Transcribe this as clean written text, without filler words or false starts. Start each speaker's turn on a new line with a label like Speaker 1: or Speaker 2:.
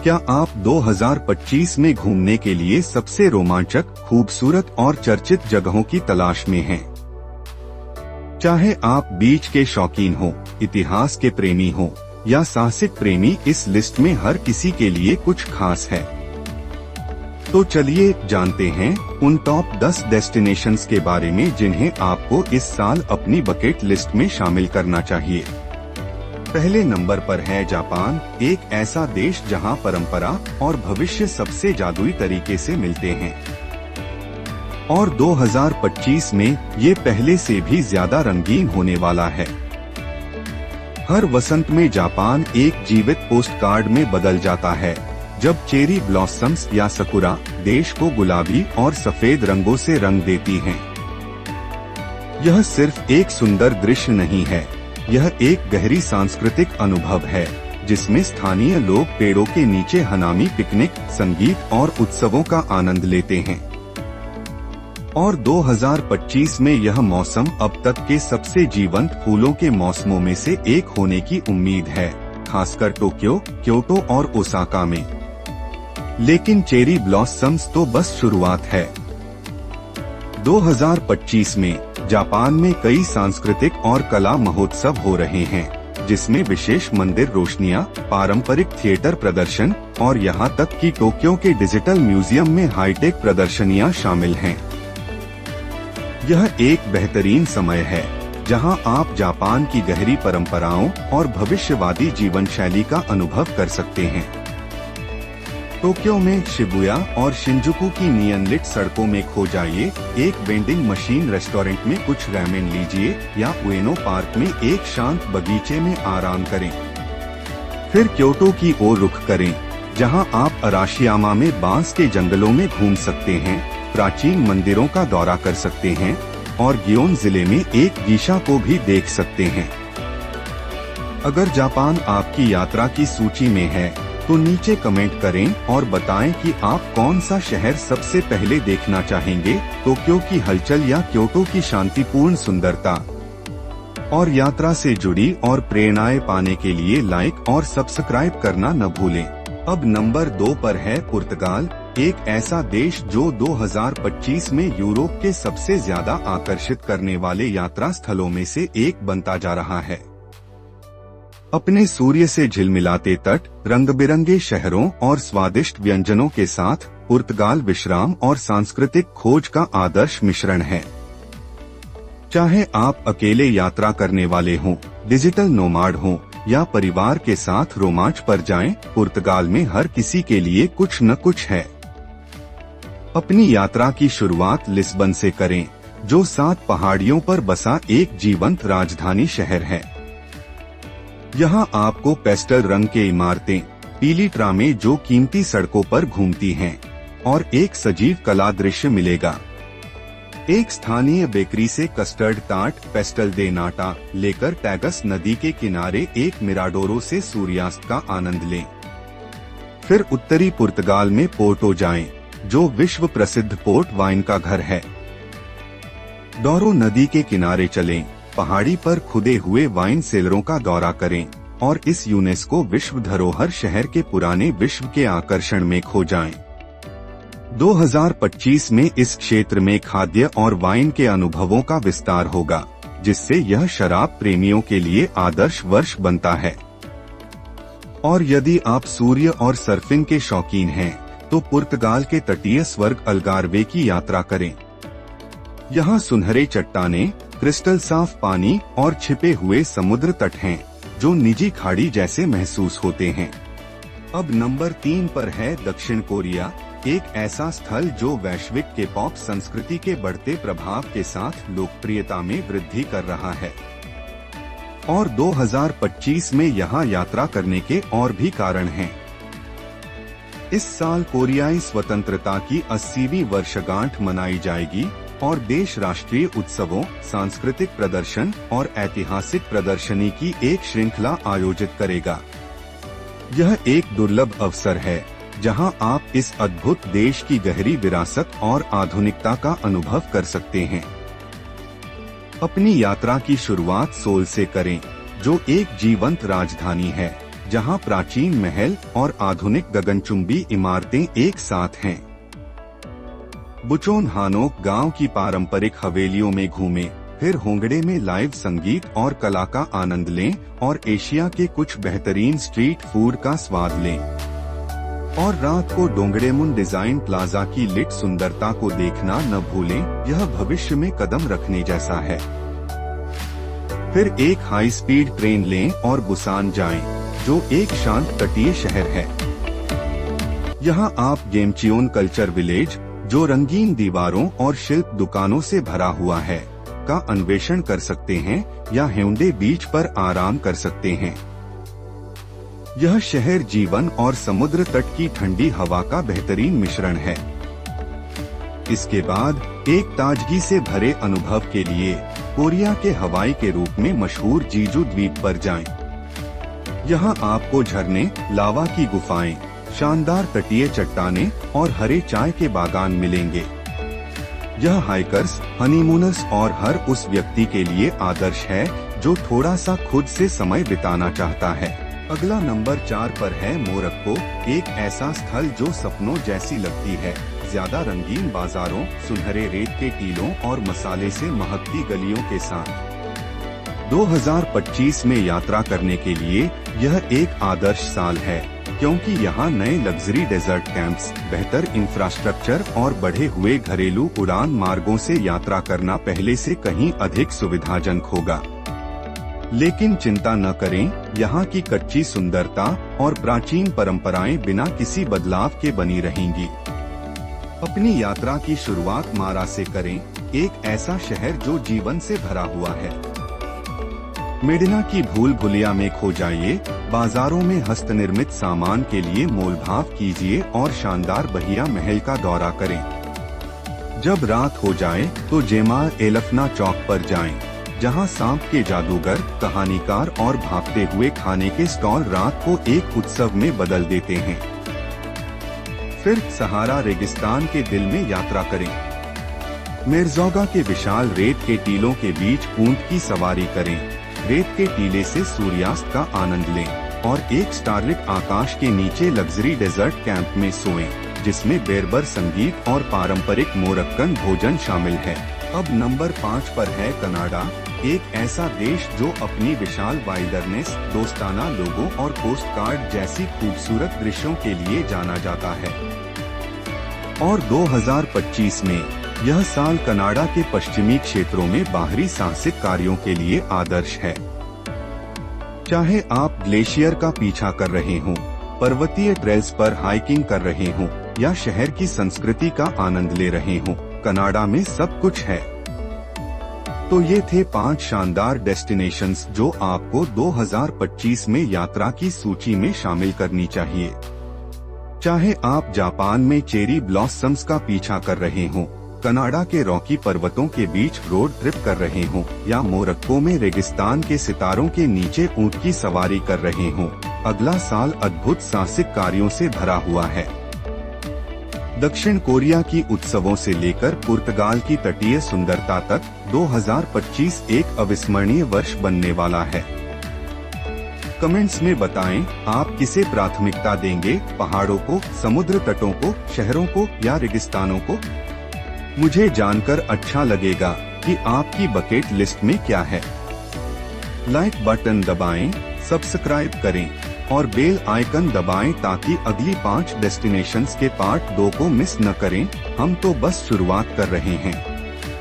Speaker 1: क्या आप 2025 में घूमने के लिए सबसे रोमांचक, खूबसूरत और चर्चित जगहों की तलाश में हैं? चाहे आप बीच के शौकीन हो, इतिहास के प्रेमी हो या साहसिक प्रेमी, इस लिस्ट में हर किसी के लिए कुछ खास है। तो चलिए जानते हैं उन टॉप 10 डेस्टिनेशंस के बारे में जिन्हें आपको इस साल अपनी बकेट लिस्ट में शामिल करना चाहिए। पहले नंबर पर है जापान, एक ऐसा देश जहां परंपरा और भविष्य सबसे जादुई तरीके से मिलते हैं। और 2025 में ये पहले से भी ज्यादा रंगीन होने वाला है। हर वसंत में जापान एक जीवित पोस्टकार्ड में बदल जाता है, जब चेरी ब्लॉसम्स या सकुरा देश को गुलाबी और सफेद रंगों से रंग देती हैं। यह सिर्फ एक सुंदर दृश्य नहीं है, यह एक गहरी सांस्कृतिक अनुभव है, जिसमें स्थानीय लोग पेड़ों के नीचे हनामी पिकनिक, संगीत और उत्सवों का आनंद लेते हैं। और 2025 में यह मौसम अब तक के सबसे जीवंत फूलों के मौसमों में से एक होने की उम्मीद है, खासकर टोक्यो, क्योटो और ओसाका में। लेकिन चेरी ब्लॉसम्स तो बस शुरुआत है। 2025 में जापान में कई सांस्कृतिक और कला महोत्सव हो रहे हैं, जिसमें विशेष मंदिर रोशनियां, पारंपरिक थिएटर प्रदर्शन और यहां तक कि टोक्यो के डिजिटल म्यूजियम में हाईटेक प्रदर्शनियां शामिल हैं। यह एक बेहतरीन समय है जहां आप जापान की गहरी परंपराओं और भविष्यवादी जीवन शैली का अनुभव कर सकते हैं। टोक्यो में शिबुया और शिंजुकू की नियन लिट सड़कों में खो जाइए, एक वेंडिंग मशीन रेस्टोरेंट में कुछ रैमेन लीजिए या उएनो पार्क में एक शांत बगीचे में आराम करें। फिर क्योटो की ओर रुख करें, जहां आप अराशियामा में बांस के जंगलों में घूम सकते हैं, प्राचीन मंदिरों का दौरा कर सकते हैं और गियोन जिले में एक गीशा को भी देख सकते हैं। अगर जापान आपकी यात्रा की सूची में है तो नीचे कमेंट करें और बताएं कि आप कौन सा शहर सबसे पहले देखना चाहेंगे, टोक्यो की हलचल या क्योटो की शांतिपूर्ण सुंदरता। और यात्रा से जुड़ी और प्रेरणाएं पाने के लिए लाइक और सब्सक्राइब करना न भूलें। अब नंबर 2 पर है पुर्तगाल, एक ऐसा देश जो 2025 में यूरोप के सबसे ज्यादा आकर्षित करने वाले यात्रा स्थलों में से एक बनता जा रहा है। अपने सूर्य से झिलमिलाते तट, रंग बिरंगे शहरों और स्वादिष्ट व्यंजनों के साथ पुर्तगाल विश्राम और सांस्कृतिक खोज का आदर्श मिश्रण है। चाहे आप अकेले यात्रा करने वाले हों, डिजिटल नोमाड हों या परिवार के साथ रोमांच पर जाएं, पुर्तगाल में हर किसी के लिए कुछ न कुछ है। अपनी यात्रा की शुरुआत लिस्बन से करें, जो 7 पहाड़ियों पर बसा एक जीवंत राजधानी शहर है। यहाँ आपको पेस्टल रंग के इमारतें, पीली ट्रामें जो कीमती सड़कों पर घूमती हैं, और एक सजीव कला दृश्य मिलेगा। एक स्थानीय बेकरी से कस्टर्ड टार्ट, पेस्टल दे नाटा लेकर टैगस नदी के किनारे एक मिराडोरो से सूर्यास्त का आनंद लें। फिर उत्तरी पुर्तगाल में पोर्टो जाएं, जो विश्व प्रसिद्ध पोर्ट वाइन का घर है। डोरो नदी के किनारे चलें, पहाड़ी पर खुदे हुए वाइन सेलरों का दौरा करें और इस यूनेस्को विश्व धरोहर शहर के पुराने विश्व के आकर्षण में खो जाएं। 2025 में इस क्षेत्र में खाद्य और वाइन के अनुभवों का विस्तार होगा, जिससे यह शराब प्रेमियों के लिए आदर्श वर्ष बनता है। और यदि आप सूर्य और सर्फिंग के शौकीन हैं, तो पुर्तगाल के तटीय स्वर्ग अल्गार्वे की यात्रा करें। यहाँ सुनहरे चट्टानें, क्रिस्टल साफ पानी और छिपे हुए समुद्र तट हैं, जो निजी खाड़ी जैसे महसूस होते हैं। अब नंबर 3 पर है दक्षिण कोरिया, एक ऐसा स्थल जो वैश्विक के पॉप संस्कृति के बढ़ते प्रभाव के साथ लोकप्रियता में वृद्धि कर रहा है। और 2025 में यहाँ यात्रा करने के और भी कारण हैं। इस साल कोरियाई स्वतंत्रता की 80वीं वर्षगांठ मनाई जाएगी और देश राष्ट्रीय उत्सवों, सांस्कृतिक प्रदर्शन और ऐतिहासिक प्रदर्शनी की एक श्रृंखला आयोजित करेगा। यह एक दुर्लभ अवसर है जहां आप इस अद्भुत देश की गहरी विरासत और आधुनिकता का अनुभव कर सकते हैं। अपनी यात्रा की शुरुआत सोल से करें, जो एक जीवंत राजधानी है जहां प्राचीन महल और आधुनिक गगनचुंबी इमारतें एक साथ हैं। बुचोन हानोक गांव की पारंपरिक हवेलियों में घूमें, फिर होंगडे में लाइव संगीत और कला का आनंद लें और एशिया के कुछ बेहतरीन स्ट्रीट फूड का स्वाद लें। और रात को डोंगडेमुन डिजाइन प्लाजा की लिट सुंदरता को देखना न भूलें, यह भविष्य में कदम रखने जैसा है। फिर एक हाई स्पीड ट्रेन लें और बुसान जाएं, जो एक शांत तटीय शहर है। यहाँ आप गेमचियोन कल्चर विलेज, जो रंगीन दीवारों और शिल्प दुकानों से भरा हुआ है, का अन्वेषण कर सकते हैं या हेउंडे बीच पर आराम कर सकते हैं। यह शहर जीवन और समुद्र तट की ठंडी हवा का बेहतरीन मिश्रण है। इसके बाद एक ताजगी से भरे अनुभव के लिए कोरिया के हवाई के रूप में मशहूर जीजू द्वीप पर जाएं। यहाँ आपको झरने, लावा की गुफाएं, शानदार तटीय चट्टानें और हरे चाय के बागान मिलेंगे। यह हाइकर्स, हनीमूनर्स और हर उस व्यक्ति के लिए आदर्श है जो थोड़ा सा खुद से समय बिताना चाहता है। अगला नंबर 4 पर है मोरक्को, एक ऐसा स्थल जो सपनों जैसी लगती है। ज्यादा रंगीन बाजारों, सुनहरे रेत के टीलों और मसाले से महकती गलियों के साथ 2025 में यात्रा करने के लिए यह एक आदर्श साल है, क्योंकि यहाँ नए लग्जरी डेजर्ट कैंप्स, बेहतर इंफ्रास्ट्रक्चर और बढ़े हुए घरेलू उड़ान मार्गों से यात्रा करना पहले से कहीं अधिक सुविधाजनक होगा। लेकिन चिंता न करें, यहाँ की कच्ची सुंदरता और प्राचीन परंपराएं बिना किसी बदलाव के बनी रहेंगी। अपनी यात्रा की शुरुआत मारा से करें, एक ऐसा शहर जो जीवन से भरा हुआ है। मेडिना की भूल भुलिया में खो जाइए, बाजारों में हस्तनिर्मित सामान के लिए मोलभाव कीजिए और शानदार बहिया महल का दौरा करें। जब रात हो जाए तो जेमाल एलफना चौक पर जाएं, जहां सांप के जादूगर, कहानीकार और भागते हुए खाने के स्टॉल रात को एक उत्सव में बदल देते हैं। फिर सहारा रेगिस्तान के दिल में यात्रा करें। मिर्जौगा के विशाल रेत के टीलों के बीच ऊंट की सवारी करें, रेत के टीले से सूर्यास्त का आनंद लें और एक स्टारलिट आकाश के नीचे लग्जरी डेजर्ट कैंप में सोएं, जिसमें बेरबर संगीत और पारंपरिक मोरक्कन भोजन शामिल है। अब नंबर 5 पर है कनाडा, एक ऐसा देश जो अपनी विशाल वाइल्डरनेस, दोस्ताना लोगों और पोस्ट कार्ड जैसी खूबसूरत दृश्यों के लिए जाना जाता है। और 2025 में यह साल कनाडा के पश्चिमी क्षेत्रों में बाहरी साहसिक कार्यों के लिए आदर्श है। चाहे आप ग्लेशियर का पीछा कर रहे हों, पर्वतीय ट्रेल्स पर हाइकिंग कर रहे हों या शहर की संस्कृति का आनंद ले रहे हों, कनाडा में सब कुछ है। तो ये थे 5 शानदार डेस्टिनेशंस जो आपको 2025 में यात्रा की सूची में शामिल करनी चाहिए। चाहे आप जापान में चेरी ब्लॉसम्स का पीछा कर रहे हों, कनाडा के रॉकी पर्वतों के बीच रोड ट्रिप कर रहे हों या मोरक्को में रेगिस्तान के सितारों के नीचे ऊंट की सवारी कर रहे हों, अगला साल अद्भुत साहसिक कार्यों से भरा हुआ है। दक्षिण कोरिया की उत्सवों से लेकर पुर्तगाल की तटीय सुंदरता तक 2025 एक अविस्मरणीय वर्ष बनने वाला है। कमेंट्स में बताएं, आप किसे प्राथमिकता देंगे, पहाड़ों को, समुद्र तटों को, शहरों को या रेगिस्तानों को? मुझे जानकर अच्छा लगेगा कि आपकी बकेट लिस्ट में क्या है। लाइक बटन दबाएं, सब्सक्राइब करें और बेल आइकन दबाएं ताकि अगली 5 डेस्टिनेशंस के पार्ट 2 को मिस न करें। हम तो बस शुरुआत कर रहे हैं।